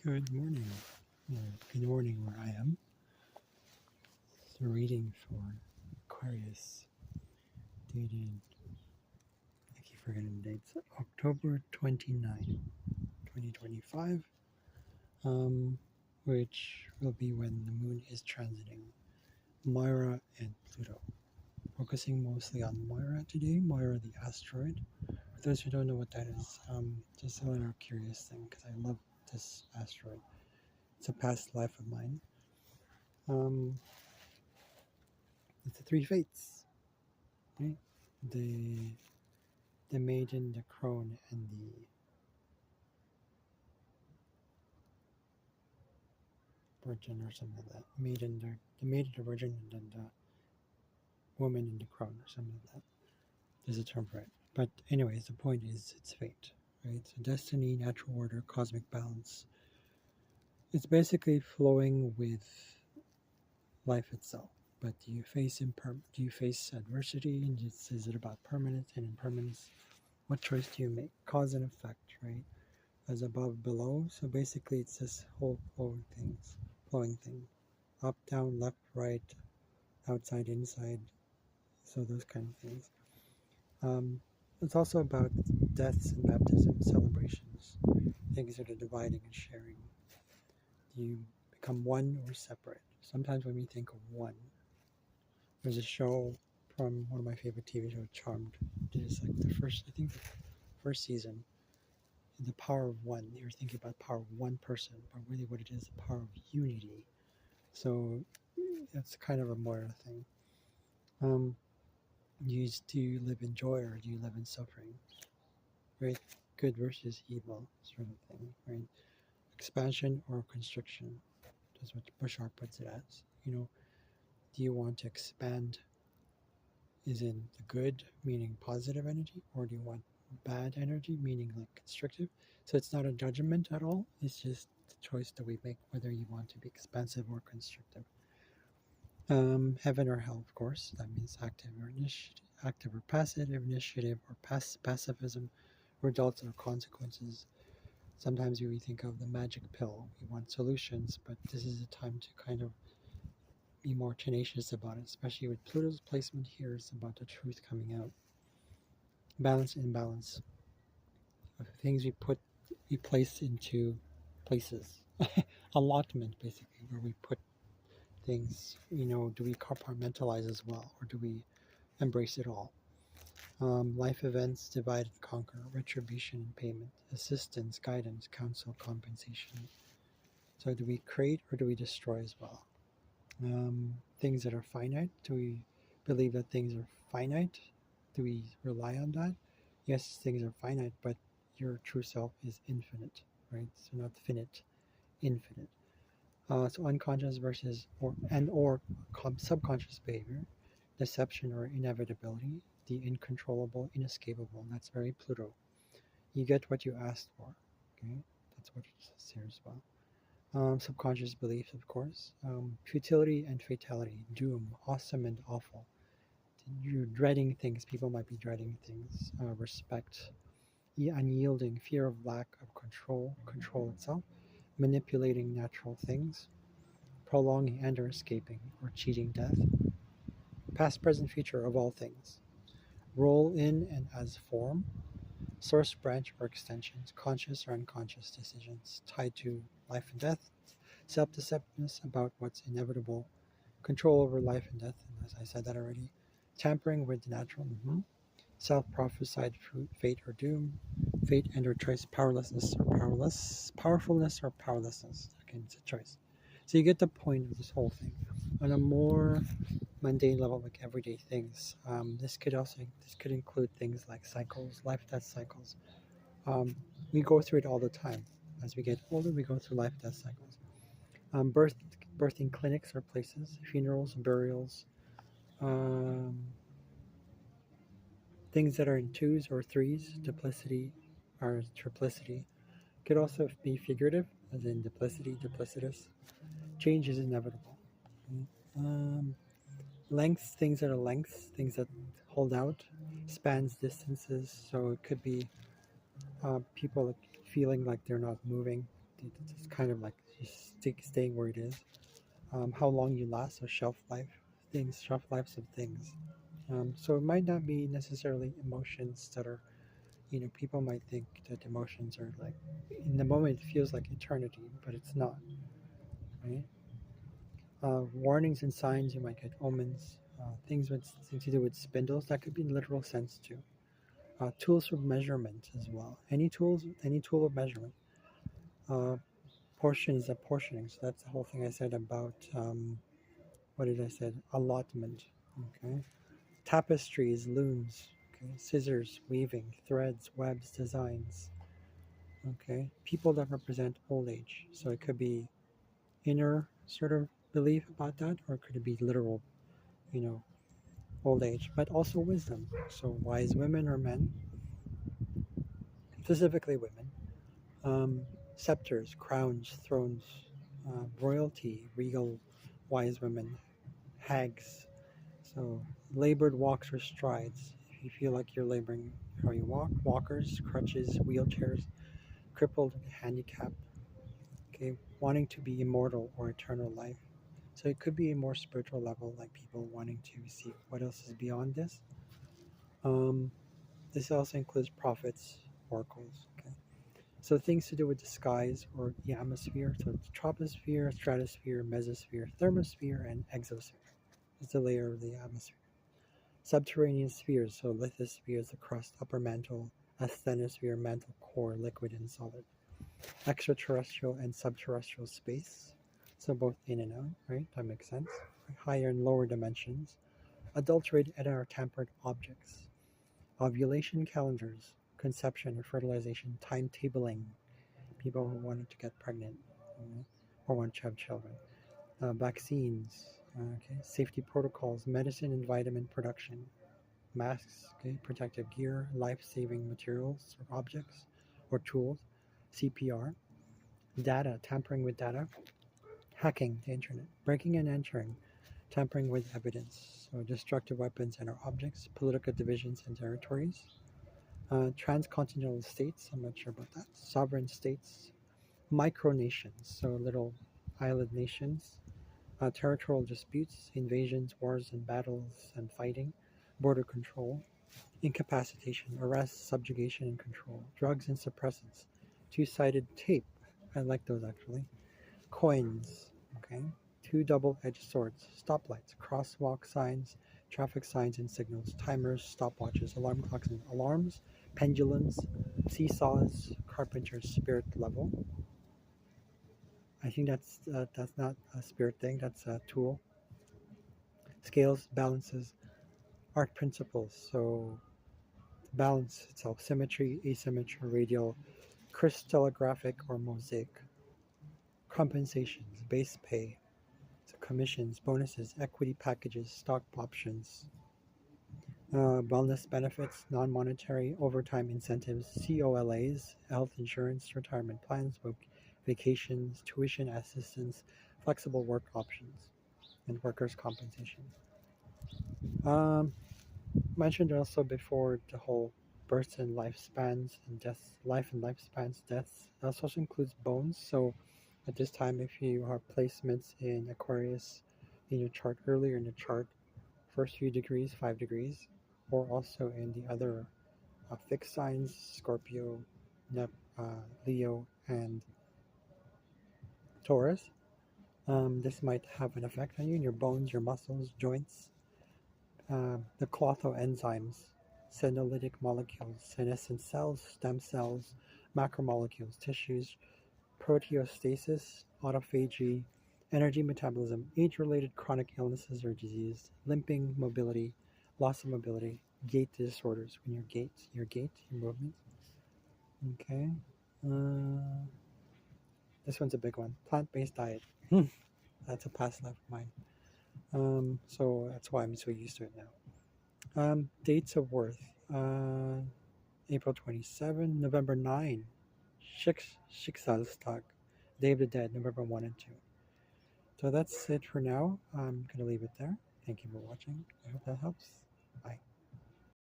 Good morning. Good morning where I am. It's a reading for Aquarius, dated, I keep forgetting the dates, October 29, 2025, which will be when the moon is transiting Moira and Pluto. Focusing mostly on Moira today, Moira the asteroid. For those who don't know what that is, just a little curious thing because I love this asteroid. It's a past life of mine. It's the three fates, right? The maiden, the crone, and the virgin, or something like that. The maiden, the virgin, and then the woman and the crone, or something like that. There's a term for it. But anyways, the point is it's fate, right? So destiny, natural order, cosmic balance. It's basically flowing with life itself. But do you face adversity? And is it about permanence and impermanence? What choice do you make? Cause and effect, right? As above, below. So basically, it's this whole flowing thing. Up, down, left, right, outside, inside. So those kind of things. It's also about deaths and baptism celebrations. Things that are dividing and sharing. You become one or separate. Sometimes when we think of one, there's a show from one of my favorite TV shows, Charmed. It is like the first season. The power of one. You're thinking about the power of one person, but really what it is, the power of unity. So that's kind of a Moira thing. Do you live in joy or do you live in suffering? Right? Good versus evil sort of thing, right? Expansion or constriction. That's what Bouchard puts it as. Do you want to expand is in the good, meaning positive energy, or do you want bad energy, meaning like constrictive? So it's not a judgment at all. It's just the choice that we make, whether you want to be expansive or constrictive. Heaven or hell, of course. That means active or passive, initiative or pacifism, results or consequences. Sometimes we think of the magic pill. We want solutions, but this is a time to kind of be more tenacious about it, especially with Pluto's placement here. It's about the truth coming out. Balance and imbalance of things we place into places. Allotment, basically, where we put things. Do we compartmentalize as well, or do we embrace it all? Life events, divide and conquer, retribution and payment, assistance, guidance, counsel, compensation. So do we create or do we destroy as well? Things that are finite, do we believe that things are finite? Do we rely on that? Yes, things are finite, but your true self is infinite, right? So not finite, infinite. So unconscious versus or subconscious behavior, deception or inevitability, the incontrollable, inescapable. That's very Pluto. You get what you asked for. Okay, that's what it says here as well. Subconscious beliefs, of course. Futility and fatality, doom, awesome and awful. You're dreading things. People might be dreading things. Respect, unyielding, fear of lack of control itself, manipulating natural things, prolonging and or escaping, or cheating death. Past, present, future of all things. Role in and as form, source, branch, or extensions, conscious or unconscious decisions tied to life and death, self-deceptiveness about what's inevitable, control over life and death, and as I said that already, tampering with the natural, self-prophesied fate or doom, fate and or choice, powerfulness or powerlessness. Again, it's a choice. So you get the point of this whole thing. On a more mundane level, like everyday things, this could include things like cycles, life-death cycles. We go through it all the time. As we get older, we go through life-death cycles. Birthing clinics or places, funerals, burials, things that are in twos or threes, duplicity or triplicity. Could also be figurative, as in duplicity, duplicitous. Change is inevitable. Lengths, things that are lengths, things that hold out, spans distances. So it could be people feeling like they're not moving. It's kind of like just staying where it is. How long you last, or shelf lives of things. So it might not be necessarily emotions that are, people might think that emotions are like, in the moment it feels like eternity, but it's not, right? Warnings and signs, you might get omens, things to do with spindles, that could be in literal sense too. Tools for measurement as well. Any tool of measurement. Uh, Portions of portioning. So that's the whole thing I said about, what did I said? Allotment. Okay. Tapestries, looms. Okay. Scissors, weaving, threads, webs, designs. Okay. People that represent old age. So it could be inner sort of belief about that, or could it be literal, you know, old age, but also wisdom. So wise women or men, specifically women. Um, Scepters, crowns, thrones, royalty, regal, wise women, hags. So labored walks or strides. If you feel like you're laboring how you walk, walkers, crutches, wheelchairs, crippled, handicapped. Okay, wanting to be immortal or eternal life. So it could be a more spiritual level, like people wanting to see what else is beyond this. Um, this also includes prophets, oracles. Okay, so things to do with the skies or the atmosphere. So it's troposphere, stratosphere, mesosphere, thermosphere, and exosphere. It's the layer of the atmosphere. Subterranean spheres, so lithosphere is the crust, upper mantle, asthenosphere, mantle, core, liquid and solid. Extraterrestrial and subterrestrial space, so both in and out, right? That makes sense. Higher and lower dimensions. Adulterated and or tampered objects. Ovulation calendars, conception or fertilization, timetabling. People who wanted to get pregnant, or want to have children. Vaccines, okay, safety protocols, medicine and vitamin production, masks, okay, protective gear, life-saving materials or objects or tools, CPR, data, tampering with data, hacking the internet, breaking and entering, tampering with evidence, so destructive weapons and or objects, political divisions and territories, transcontinental states, I'm not sure about that, sovereign states, micronations, so little island nations, territorial disputes, invasions, wars and battles and fighting, border control, incapacitation, arrest, subjugation and control, drugs and suppressants, two-sided tape, I like those actually, coins, okay, two double-edged swords, stoplights, crosswalk signs, traffic signs and signals, timers, stopwatches, alarm clocks and alarms, pendulums, seesaws, carpenter's spirit level. I think that's not a spirit thing, that's a tool. Scales, balances, art principles. So balance itself, symmetry, asymmetry, radial, crystallographic or mosaic. Compensations, base pay, so commissions, bonuses, equity packages, stock options, wellness benefits, non-monetary overtime incentives, COLAs, health insurance, retirement plans, vacations, tuition assistance, flexible work options, and workers' compensation. Um, Mentioned also before the whole births and lifespans and deaths, life and lifespans, deaths. That also includes bones. So at this time, if you have placements in Aquarius in your chart earlier in the chart, first few degrees, 5 degrees, or also in the other fixed signs, Scorpio, uh, Leo, and Taurus, this might have an effect on you, your bones, your muscles, joints, the clotho-enzymes, senolytic molecules, senescent cells, stem cells, macromolecules, tissues, proteostasis, autophagy, energy metabolism, age-related chronic illnesses or disease, limping, mobility, loss of mobility, gait disorders, when your movement. Okay. Uh, this one's a big one. Plant-based diet. That's a past life of mine. So that's why I'm so used to it now. Dates of birth. April 27, November 9. Schicksalstag. Day of the Dead, November 1 and 2. So that's it for now. I'm going to leave it there. Thank you for watching. I hope that helps. Bye.